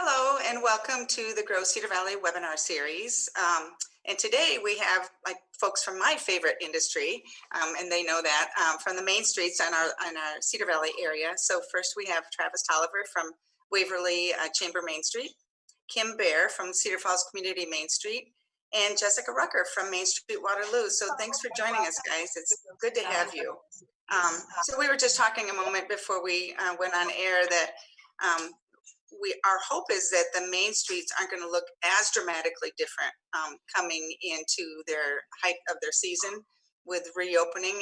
Hello and welcome to the Grow Cedar Valley webinar series. And today we have folks from my favorite industry, and they know that from the main streets in our Cedar Valley area. So first we have Travis Toliver from Waverly Chamber Main Street, Kim Bear from Cedar Falls Community Main Street, and Jessica Rucker from Main Street Waterloo. So thanks for joining us, guys. It's good to have you. So we were just talking a moment before we went on air that our hope is that the main streets aren't going to look as dramatically different coming into their height of their season with reopening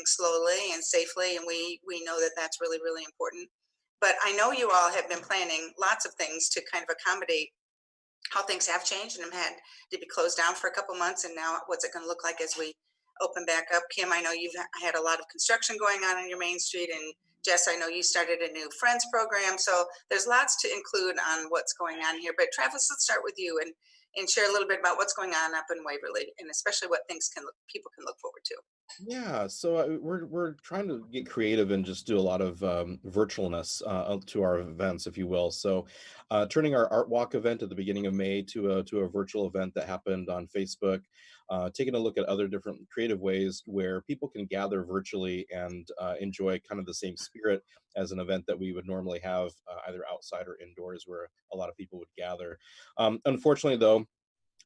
slowly and safely. And we know that that's really, really important. But I know you all have been planning lots of things to kind of accommodate how things have changed and have had to be closed down for a couple months. And now what's it going to look like as we open back up? Kim, I know you've had a lot of construction going on your main street, and Jess, I know you started a new Friends program. So there's lots to include on what's going on here. But Travis, let's start with you and share a little bit about what's going on up in Waverly, and especially what things people can look forward to. Yeah, so we're trying to get creative and just do a lot of virtualness to our events, if you will. So, turning our Art Walk event at the beginning of May to a virtual event that happened on Facebook, taking a look at other different creative ways where people can gather virtually and enjoy kind of the same spirit as an event that we would normally have either outside or indoors, where a lot of people would gather. Unfortunately, though,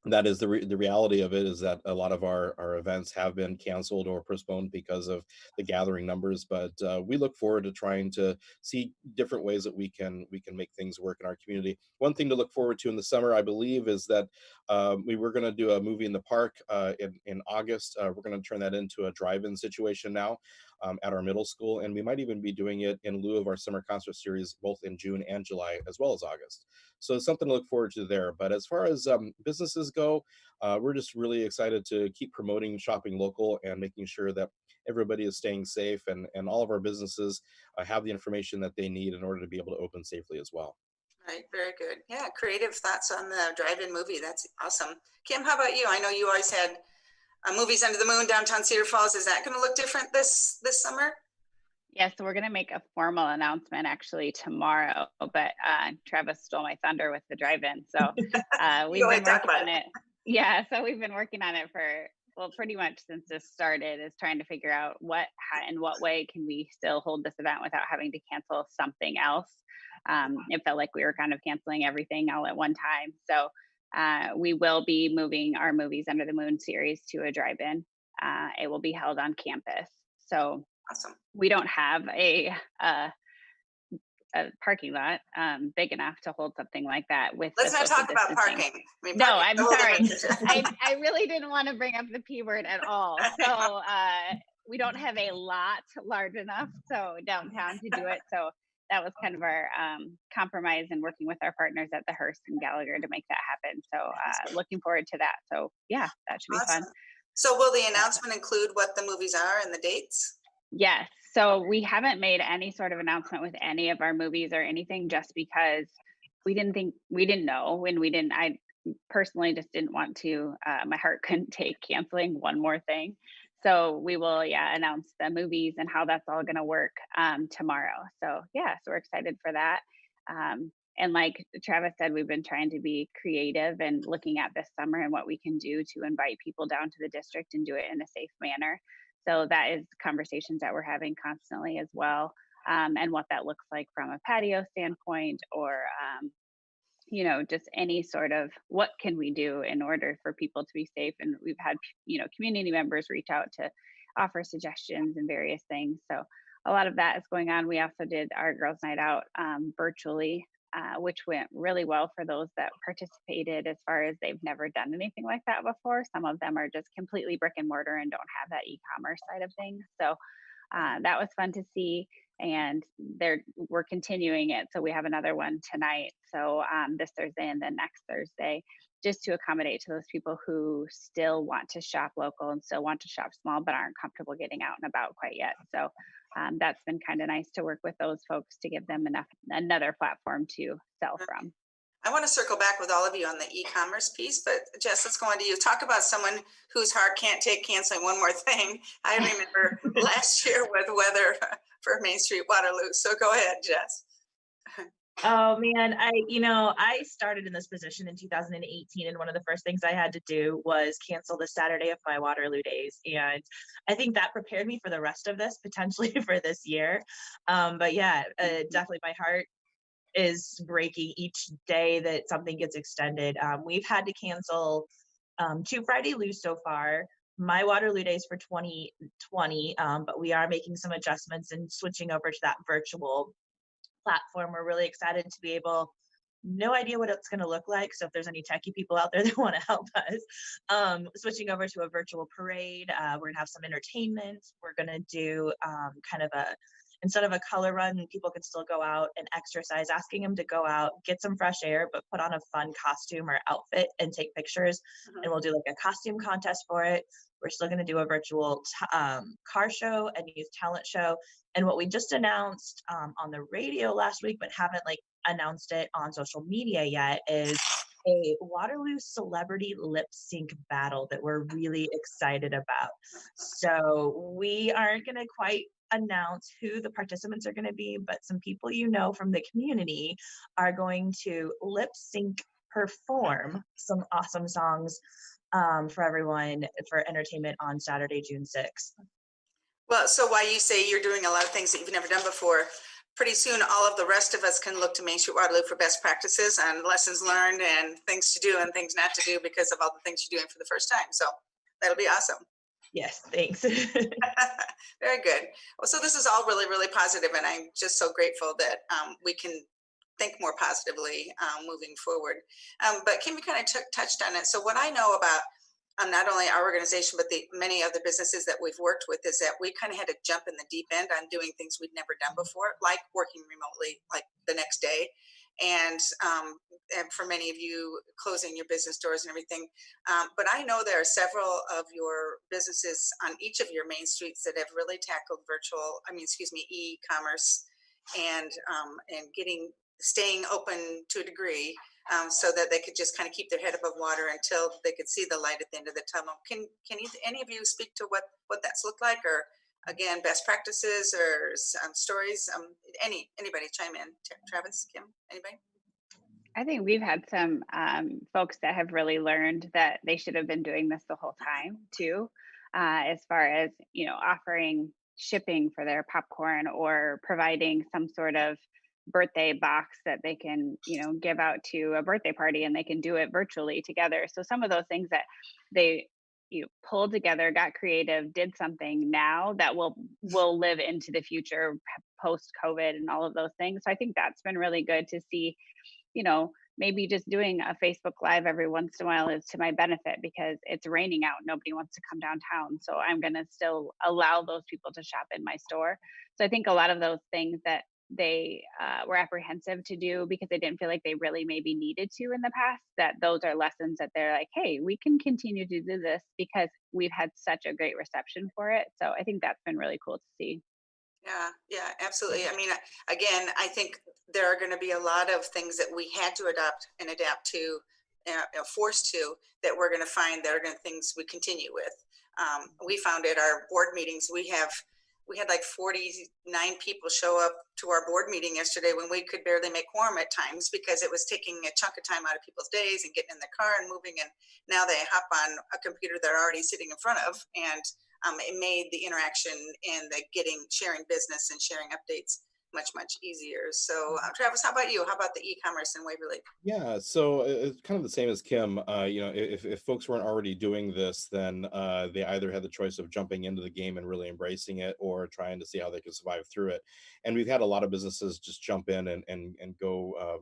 that is the reality of it, is that a lot of our events have been canceled or postponed because of the gathering numbers. But we look forward to trying to see different ways that we can make things work in our community. One thing to look forward to in the summer, I believe, is that we were going to do a movie in the park in August. We're going to turn that into a drive-in situation now at our middle school, and we might even be doing it in lieu of our summer concert series, both in June and July, as well as August. So it's something to look forward to there. But as far as businesses go, we're just really excited to keep promoting shopping local and making sure that everybody is staying safe, and all of our businesses have the information that they need in order to be able to open safely as well. Right, very good. Yeah, creative thoughts on the drive-in movie. That's awesome. Kim, how about you? I know you always had Movies Under the Moon downtown Cedar Falls. Is that going to look different this summer? Yeah, so we're going to make a formal announcement actually tomorrow, but Travis stole my thunder with the drive-in. So we've been working on it. Yeah, so we've been working on it for, well, pretty much since this started, is trying to figure out in what way can we still hold this event without having to cancel something else. It felt like we were kind of canceling everything all at one time. So we will be moving our Movies Under the Moon series to a drive-in. It will be held on campus. So awesome. We don't have a parking lot big enough to hold something like that. Let's not talk about parking. No, I'm sorry. I really didn't want to bring up the P word at all. So we don't have a lot large enough downtown to do it. So that was kind of our compromise in working with our partners at the Hearst and Gallagher to make that happen. So looking forward to that. So yeah, that should be fun. So will the announcement include what the movies are and the dates? Yes. So we haven't made any sort of announcement with any of our movies or anything, just because we didn't know, and I personally just didn't want to, my heart couldn't take canceling one more thing. So we will, announce the movies and how that's all going to work tomorrow. So so we're excited for that. And like Travis said, we've been trying to be creative and looking at this summer and what we can do to invite people down to the district and do it in a safe manner. So that is conversations that we're having constantly as well, and what that looks like from a patio standpoint, or just any sort of what can we do in order for people to be safe. And we've had community members reach out to offer suggestions and various things. So a lot of that is going on. We also did our Girls Night Out virtually, which went really well for those that participated, as far as they've never done anything like that before. Some of them are just completely brick and mortar and don't have that e-commerce side of things. So that was fun to see. And we're continuing it. So we have another one tonight. So this Thursday and then next Thursday, just to accommodate to those people who still want to shop local and still want to shop small, but aren't comfortable getting out and about quite yet. So that's been kind of nice to work with those folks to give them another platform to sell from. I want to circle back with all of you on the e-commerce piece, but Jess, let's go on to you. Talk about someone whose heart can't take canceling one more thing. I remember last year with weather for Main Street Waterloo. So go ahead, Jess. Oh man, I started in this position in 2018, and one of the first things I had to do was cancel the Saturday of my Waterloo days, and I think that prepared me for the rest of this, potentially for this year. But yeah, definitely my heart is breaking each day that something gets extended. We've had to cancel 2 Friday Loos so far. My Waterloo days for 2020, but we are making some adjustments and switching over to that virtual platform. We're really excited to be able, no idea what it's going to look like. So if there's any techie people out there that want to help us, switching over to a virtual parade, we're going to have some entertainment. We're going to do kind of instead of a color run, people can still go out and exercise, asking them to go out, get some fresh air, but put on a fun costume or outfit and take pictures. And we'll do like a costume contest for it. We're still going to do a virtual car show and youth talent show. And what we just announced on the radio last week, but haven't like announced it on social media yet, is a Waterloo celebrity lip sync battle that we're really excited about. So we aren't going to quite announce who the participants are going to be, but some people from the community are going to lip sync perform some awesome songs for everyone for entertainment on Saturday, June 6th. Well, so while you say you're doing a lot of things that you've never done before, pretty soon all of the rest of us can look to Main Street Waterloo for best practices and lessons learned and things to do and things not to do because of all the things you're doing for the first time. So that'll be awesome. Yes, thanks. Very good. Well, so this is all really, really positive, and I'm just so grateful that we can think more positively moving forward. But Kim, you kind of touched on it. So what I know about not only our organization, but the many other businesses that we've worked with is that we kind of had to jump in the deep end on doing things we'd never done before, like working remotely, like the next day. And for many of you, closing your business doors and everything. But I know there are several of your businesses on each of your main streets that have really tackled e-commerce and staying open to a degree. So that they could just kind of keep their head above water until they could see the light at the end of the tunnel. Can any of you speak to what that's looked like, or again, best practices or stories? Anybody chime in? Travis, Kim, anybody? I think we've had some folks that have really learned that they should have been doing this the whole time too, as far as offering shipping for their popcorn or providing some sort of birthday box that they can give out to a birthday party, and they can do it virtually together. So some of those things that they pulled together, got creative, did something now that will live into the future post COVID and all of those things. So I think that's been really good to see. Maybe just doing a Facebook Live every once in a while is to my benefit because it's raining out. Nobody wants to come downtown. So I'm going to still allow those people to shop in my store. So I think a lot of those things that they were apprehensive to do because they didn't feel like they really maybe needed to in the past, that those are lessons that they're like, hey, we can continue to do this because we've had such a great reception for it. So I think that's been really cool to see. Yeah, absolutely. I mean, again, I think there are going to be a lot of things that we had to adapt to, forced to, that we're going to find that are going to things we continue with. We found at our board meetings, we had like 49 people show up to our board meeting yesterday when we could barely make quorum at times because it was taking a chunk of time out of people's days and getting in the car and moving. And now they hop on a computer they're already sitting in front of, and it made the interaction and the sharing business and sharing updates much easier. So Travis, how about you? How about the e-commerce in Waverly? Yeah, so it's kind of the same as Kim. If folks weren't already doing this, then they either had the choice of jumping into the game and really embracing it, or trying to see how they could survive through it. And we've had a lot of businesses just jump in and go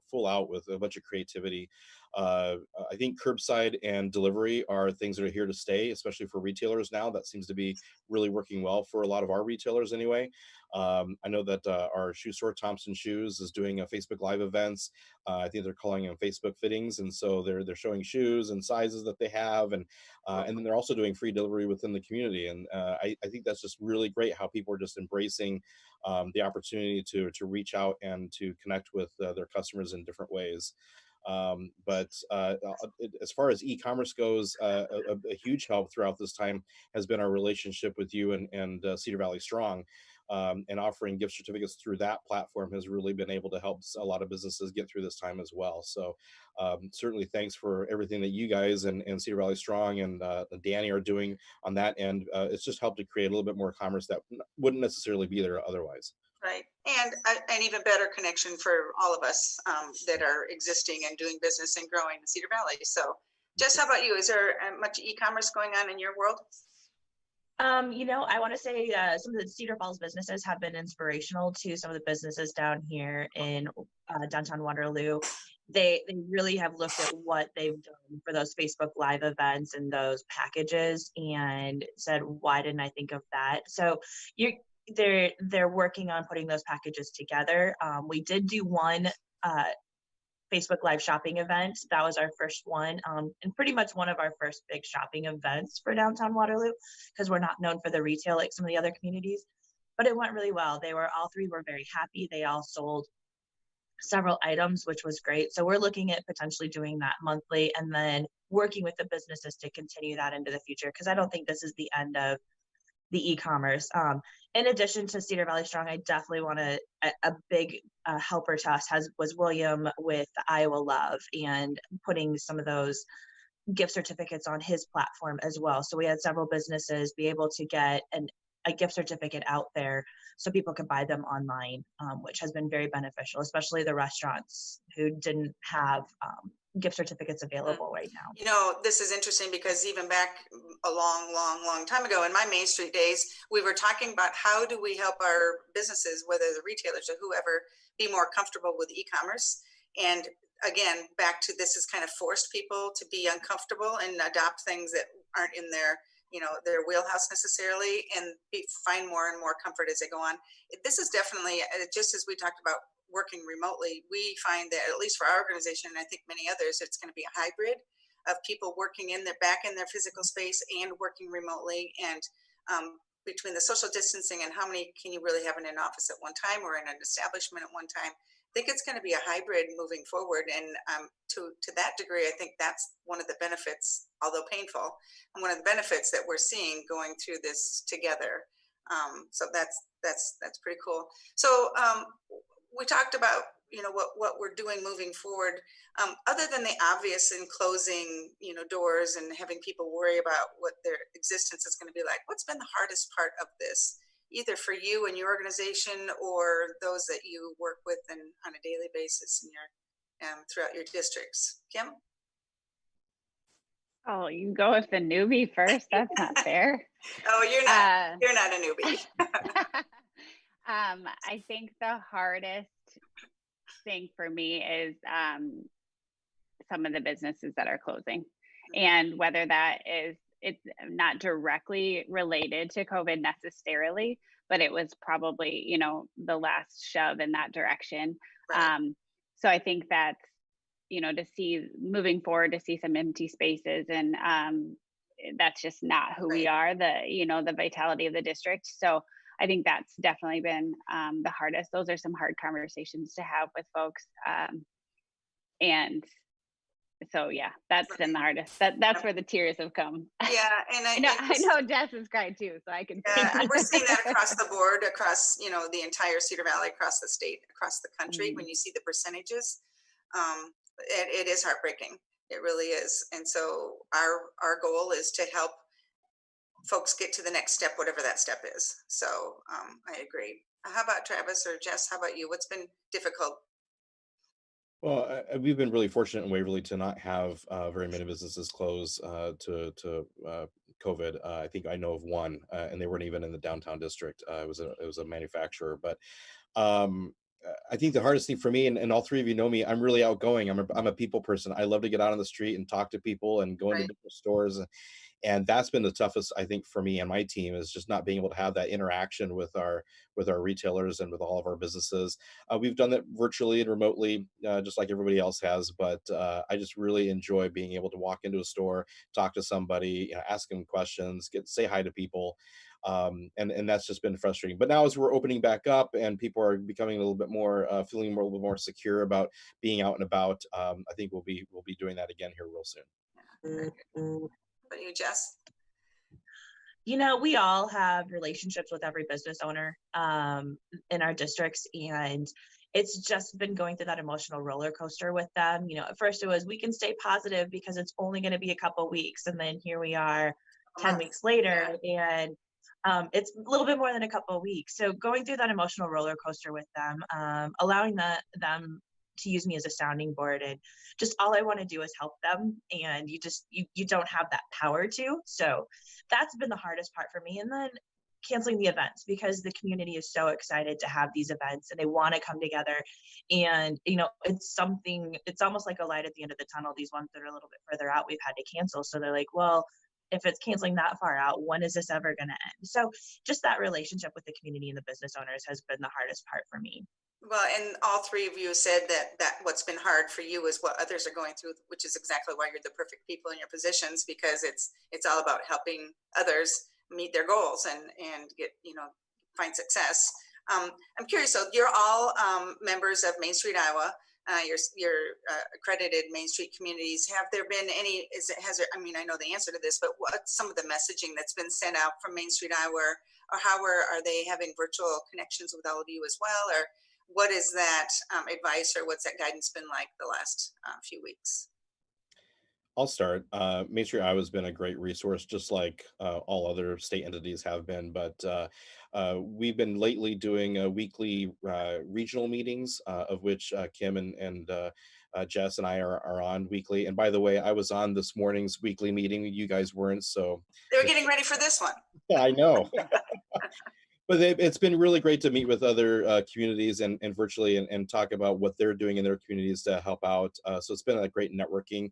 full out with a bunch of creativity. I think curbside and delivery are things that are here to stay, especially for retailers now. That seems to be really working well for a lot of our retailers anyway. I know that our shoe store, Thompson Shoes, is doing a Facebook Live events. I think they're calling them Facebook fittings, and so they're showing shoes and sizes that they have, and then they're also doing free delivery within the community. And I think that's just really great how people are just embracing the opportunity to reach out and to connect with their customers in different ways. But as far as e-commerce goes, a huge help throughout this time has been our relationship with you and Cedar Valley Strong. and offering gift certificates through that platform has really been able to help a lot of businesses get through this time as well. So certainly thanks for everything that you guys and Cedar Valley Strong and Danny are doing on that end. It's just helped to create a little bit more commerce that wouldn't necessarily be there otherwise. Right, and an even better connection for all of us that are existing and doing business and growing in Cedar Valley. So Jess, how about you? Is there much e-commerce going on in your world? I want to say some of the Cedar Falls businesses have been inspirational to some of the businesses down here in downtown Waterloo. They really have looked at what they've done for those Facebook Live events and those packages and said, why didn't I think of that? So they're working on putting those packages together. We did do one Facebook Live shopping event. That was our first one, and pretty much one of our first big shopping events for downtown Waterloo, because we're not known for the retail like some of the other communities. But it went really well. All three were very happy. They all sold several items, which was great. So we're looking at potentially doing that monthly and then working with the businesses to continue that into the future, because I don't think this is the end of the e-commerce. In addition to Cedar Valley Strong, I definitely want to, a big helper to us was William with the Iowa Love and putting some of those gift certificates on his platform as well. So we had several businesses be able to get a gift certificate out there so people could buy them online, which has been very beneficial, especially the restaurants who didn't have gift certificates available right now. You know, this is interesting because even back a long time ago in my Main Street days, we were talking about how do we help our businesses, whether the retailers or whoever, be more comfortable with e-commerce. And again, back to this has kind of forced people to be uncomfortable and adopt things that aren't in their wheelhouse necessarily, and find more and more comfort as they go on. This is definitely, just as we talked about working remotely, we find that at least for our organization, and I think many others, it's going to be a hybrid of people working back in their physical space and working remotely. And between the social distancing and how many can you really have in an office at one time or in an establishment at one time, I think it's going to be a hybrid moving forward. And to that degree, I think that's one of the benefits, although painful, and one of the benefits that we're seeing going through this together. So that's pretty cool. So we talked about what we're doing moving forward. Other than the obvious in closing doors and having people worry about what their existence is going to be like, what's been the hardest part of this, either for you and your organization or those that you work with on a daily basis in your throughout your districts? Kim? Oh, you go with the newbie first. That's not fair. Oh, you're not a newbie. I think the hardest thing for me is some of the businesses that are closing, and whether that is, it's not directly related to COVID necessarily, but it was probably, the last shove in that direction. Right. So I think that's, to see moving forward, to see some empty spaces, and that's just not who we are, the vitality of the district. So I think that's definitely been the hardest. Those are some hard conversations to have with folks. And so, yeah, that's been the hardest. That's where the tears have come. Yeah. And I know Jess has cried too, so I can see. And we're seeing that across the board, across, the entire Cedar Valley, across the state, across the country. When you see the percentages, it is heartbreaking. It really is. And so our goal is to help folks get to the next step, whatever that step is. So I agree. How about Travis or Jess? How about you? What's been difficult? Well, we've been really fortunate in Waverly to not have very many businesses close to COVID. I think I know of one, and they weren't even in the downtown district. It was a manufacturer. But I think the hardest thing for me, and all three of you know me, I'm really outgoing. I'm a people person. I love to get out on the street and talk to people and go into different stores. And that's been the toughest, I think, for me and my team, is just not being able to have that interaction with our retailers and with all of our businesses. We've done that virtually and remotely, just like everybody else has. But I just really enjoy being able to walk into a store, talk to somebody, ask them questions, say hi to people. And that's just been frustrating. But now as we're opening back up and people are becoming a little bit more, feeling a little bit more secure about being out and about, I think we'll be doing that again here real soon. What about you, Jess? We all have relationships with every business owner in our districts, and it's just been going through that emotional roller coaster with them. At first it was, we can stay positive because it's only going to be a couple weeks, and then here we are 10 weeks later, and it's a little bit more than a couple of weeks. So going through that emotional roller coaster with them, allowing them to use me as a sounding board, and just all I want to do is help them, and you don't have that power to. So that's been the hardest part for me. And then canceling the events, because the community is so excited to have these events and they want to come together, and it's almost like a light at the end of the tunnel. These ones that are a little bit further out, we've had to cancel. So they're like, well, if it's canceling that far out, when is this ever going to end? So just that relationship with the community and the business owners has been the hardest part for me. Well, and all three of you said that what's been hard for you is what others are going through, which is exactly why you're the perfect people in your positions, because it's all about helping others meet their goals and get, find success. I'm curious, so you're all members of Main Street Iowa. You're accredited Main Street communities. Have there been any, I know the answer to this, but what's some of the messaging that's been sent out from Main Street Iowa, or how are they having virtual connections with all of you as well? Or what is that advice, or what's that guidance been like the last few weeks? I'll start. Main Street Iowa has been a great resource, just like all other state entities have been. But we've been lately doing weekly regional meetings, of which Kim and Jess and I are on weekly. And by the way, I was on this morning's weekly meeting. You guys weren't, so they were getting ready for this one. Yeah, I know. But it's been really great to meet with other communities and virtually and talk about what they're doing in their communities to help out. So it's been a great networking.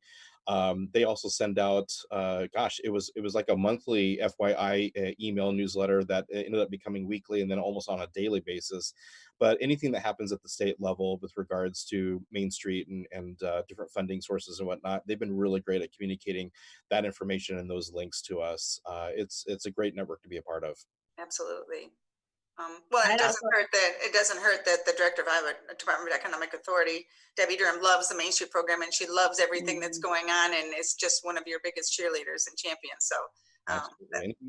They also send out, it was like a monthly FYI email newsletter that ended up becoming weekly and then almost on a daily basis. But anything that happens at the state level with regards to Main Street and different funding sources and whatnot, they've been really great at communicating that information and those links to us. It's a great network to be a part of. Absolutely. Well, it doesn't hurt that the director of Iowa Department of Economic Authority, Debbie Durham, loves the Main Street program, and she loves everything that's going on, and is just one of your biggest cheerleaders and champions. So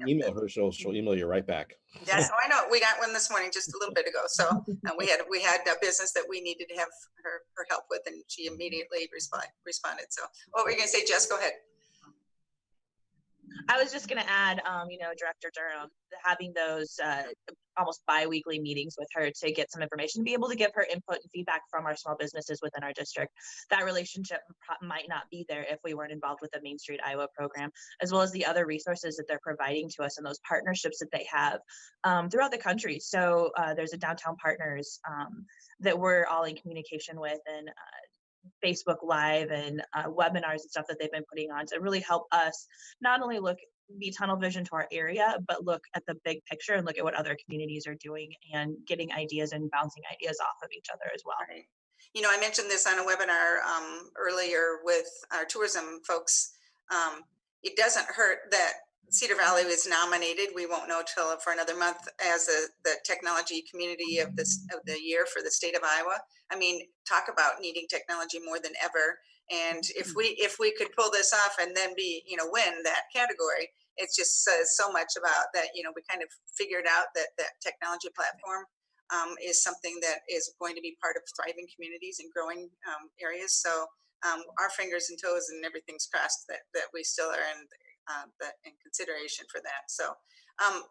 email her; she'll email you right back. Yes, I know. We got one this morning just a little bit ago. So we had a business that we needed to have her help with, and she immediately responded. So what were you going to say, Jess? Go ahead. I was just going to add, Director Durham, having those almost bi-weekly meetings with her to get some information, to be able to give her input and feedback from our small businesses within our district. That relationship might not be there if we weren't involved with the Main Street Iowa program, as well as the other resources that they're providing to us and those partnerships that they have throughout the country. So there's a Downtown Partners that we're all in communication with, and Facebook Live and webinars and stuff that they've been putting on to really help us not only be tunnel vision to our area, but look at the big picture and look at what other communities are doing and getting ideas and bouncing ideas off of each other as well. Right. I mentioned this on a webinar earlier with our tourism folks. It doesn't hurt that Cedar Valley was nominated. We won't know till for another month as the technology community of the year for the state of Iowa. I mean, talk about needing technology more than ever. And if we could pull this off and then win that category, it just says so much about that. We kind of figured out that technology platform is something that is going to be part of thriving communities and growing areas. So our fingers and toes and everything's crossed that we still are in consideration for that. So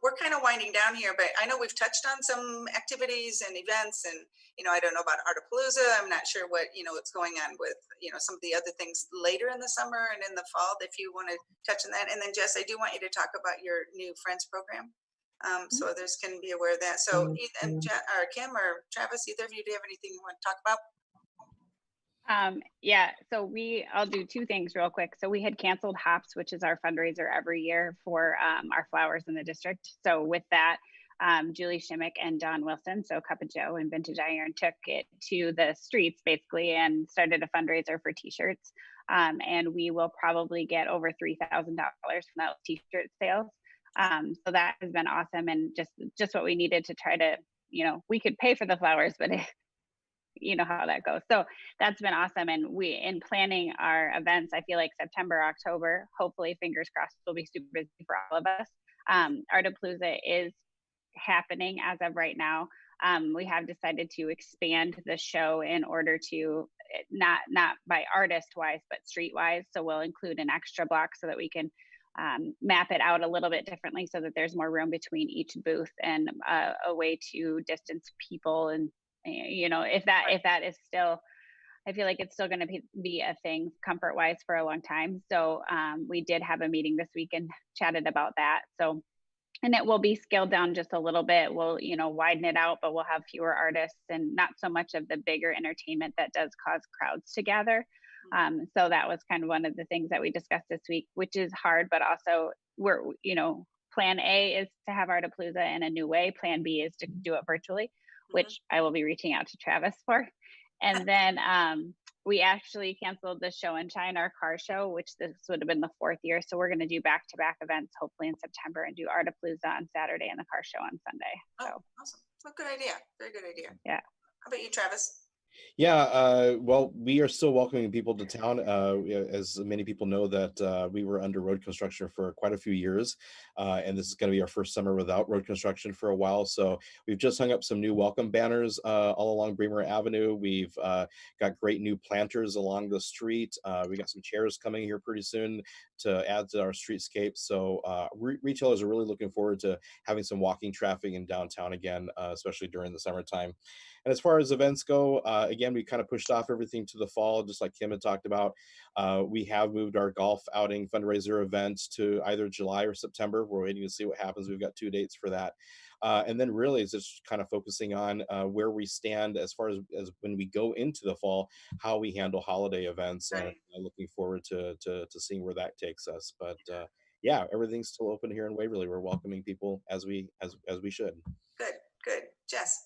we're kind of winding down here, but I know we've touched on some activities and events, and I don't know about Artapalooza. I'm not sure what's going on with some of the other things later in the summer and in the fall, if you want to touch on that. And then Jess, I do want you to talk about your new Friends program, so others can be aware of that. So Ethan, or Kim or Travis, either of you, do you have anything you want to talk about? Yeah, so I'll do two things real quick. So we had canceled HOPS, which is our fundraiser every year for our flowers in the district. So with that, Julie Shimmick and Don Wilson, so Cup of Joe and Vintage Iron, took it to the streets basically and started a fundraiser for t-shirts. And we will probably get over $3,000 from those t-shirt sales. So that has been awesome, and just what we needed to try to, we could pay for the flowers, but you know how that goes. So that's been awesome. And in planning our events, I feel like September, October, hopefully, fingers crossed, will be super busy for all of us. Artapalooza is happening as of right now. We have decided to expand the show in order to not by artist wise, but street wise. So we'll include an extra block so that we can map it out a little bit differently so that there's more room between each booth and a way to distance people. And, you know, if that is still, I feel like it's still going to be a thing comfort wise for a long time. So we did have a meeting this week and chatted about that. So, and it will be scaled down just a little bit. We'll, you know, widen it out, but we'll have fewer artists and not so much of the bigger entertainment that does cause crowds to gather. So that was kind of one of the things that we discussed this week, which is hard, but also we're, you know, plan A is to have Artapalooza in a new way. Plan B is to do it virtually, which I will be reaching out to Travis for. And then we actually canceled the show and shine, our car show, which this would have been the 4th year. So we're going to do back-to-back events, hopefully in September, and do Artapalooza on Saturday and the car show on Sunday. So. Oh, awesome. Well, good idea. Very good idea. Yeah. How about you, Travis? Yeah, well, we are still welcoming people to town. As many people know that we were under road construction for quite a few years, and this is going to be our first summer without road construction for a while. So we've just hung up some new welcome banners all along Bremer Avenue. We've got great new planters along the street. We got some chairs coming here pretty soon to add to our streetscape. So retailers are really looking forward to having some walking traffic in downtown again, especially during the summertime. And as far as events go, again, we kind of pushed off everything to the fall, just like Kim had talked about. We have moved our golf outing fundraiser event to either July or September. We're waiting to see what happens. We've got 2 dates for that. And then really it's just kind of focusing on where we stand as far as when we go into the fall, how we handle holiday events, and looking forward to seeing where that takes us. But yeah, everything's still open here in Waverly. We're welcoming people as we should. Good. Jess?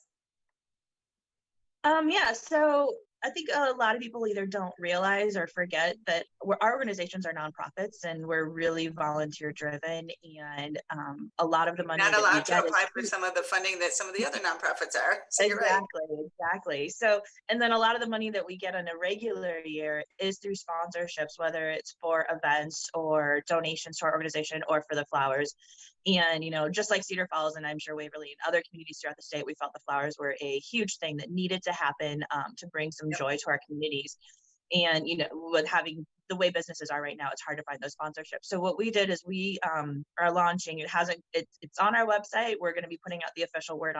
Yeah, so I think a lot of people either don't realize or forget that our organizations are nonprofits and we're really volunteer driven, and a lot of the money Not that we allowed to get apply for some of the funding that some of the other nonprofits are. So you're right. Exactly. So, and then a lot of the money that we get in a regular year is through sponsorships, whether it's for events or donations to our organization or for the flowers. And, you know, just like Cedar Falls and I'm sure Waverly and other communities throughout the state, we felt the flowers were a huge thing that needed to happen to bring some joy to our communities. And, you know, with having the way businesses are right now, it's hard to find those sponsorships. So what we did is we are launching, it's on our website. We're going to be putting out the official word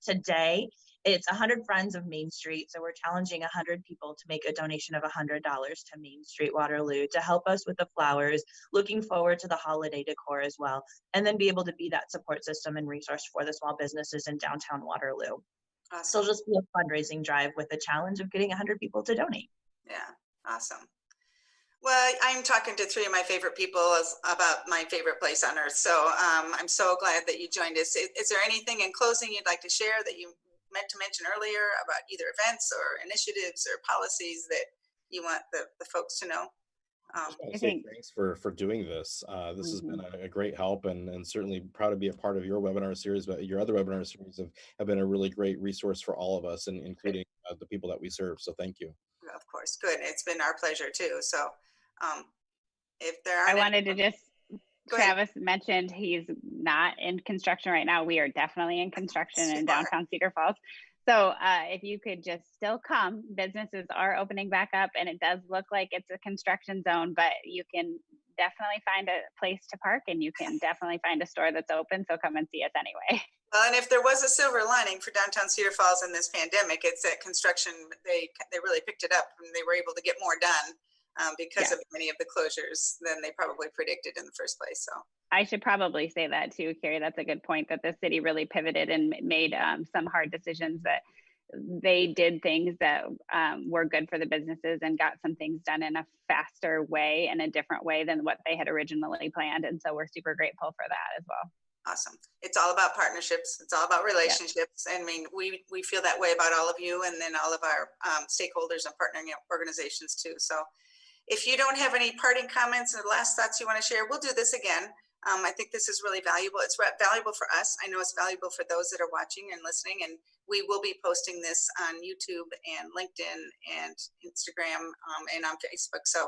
today. It's 100 Friends of Main Street. So we're challenging 100 people to make a donation of $100 to Main Street Waterloo to help us with the flowers, looking forward to the holiday decor as well, and then be able to be that support system and resource for the small businesses in downtown Waterloo. Awesome. So it'll just be a fundraising drive with a challenge of getting 100 people to donate. Yeah, awesome. Well, I'm talking to 3 of my favorite people about my favorite place on earth. So I'm so glad that you joined us. Is there anything in closing you'd like to share that you meant to mention earlier about either events or initiatives or policies that you want the folks to know? I say thanks for doing this. This has been a great help, and certainly proud to be a part of your webinar series, but your other webinar series have been a really great resource for all of us, and including the people that we serve. So thank you. Of course. Good. It's been our pleasure too. So if there are, I wanted to just, Travis mentioned he's not in construction right now. We are definitely in construction in downtown Cedar Falls. So if you could just still come, businesses are opening back up, and it does look like it's a construction zone, but you can definitely find a place to park, and you can definitely find a store that's open. So come and see us anyway. Well, and if there was a silver lining for downtown Cedar Falls in this pandemic, it's that construction, they really picked it up and they were able to get more done because of many of the closures than they probably predicted in the first place. So I should probably say that too, Carrie. That's a good point, that the city really pivoted and made some hard decisions, that they did things that were good for the businesses and got some things done in a faster way and a different way than what they had originally planned. And so we're super grateful for that as well. Awesome. It's all about partnerships. It's all about relationships. I mean, we feel that way about all of you, and then all of our stakeholders and partnering organizations too. So if you don't have any parting comments or last thoughts you want to share, we'll do this again. I think this is really valuable. It's valuable for us. I know it's valuable for those that are watching and listening, and we will be posting this on YouTube and LinkedIn and Instagram and on Facebook. So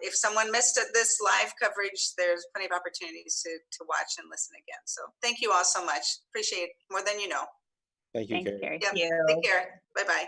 If someone missed this live coverage, there's plenty of opportunities to watch and listen again. So thank you all so much. Appreciate it more than you know. Thank you, Thanks, Carrie. Carrie. Yep. Thank you. Take care. Bye-bye.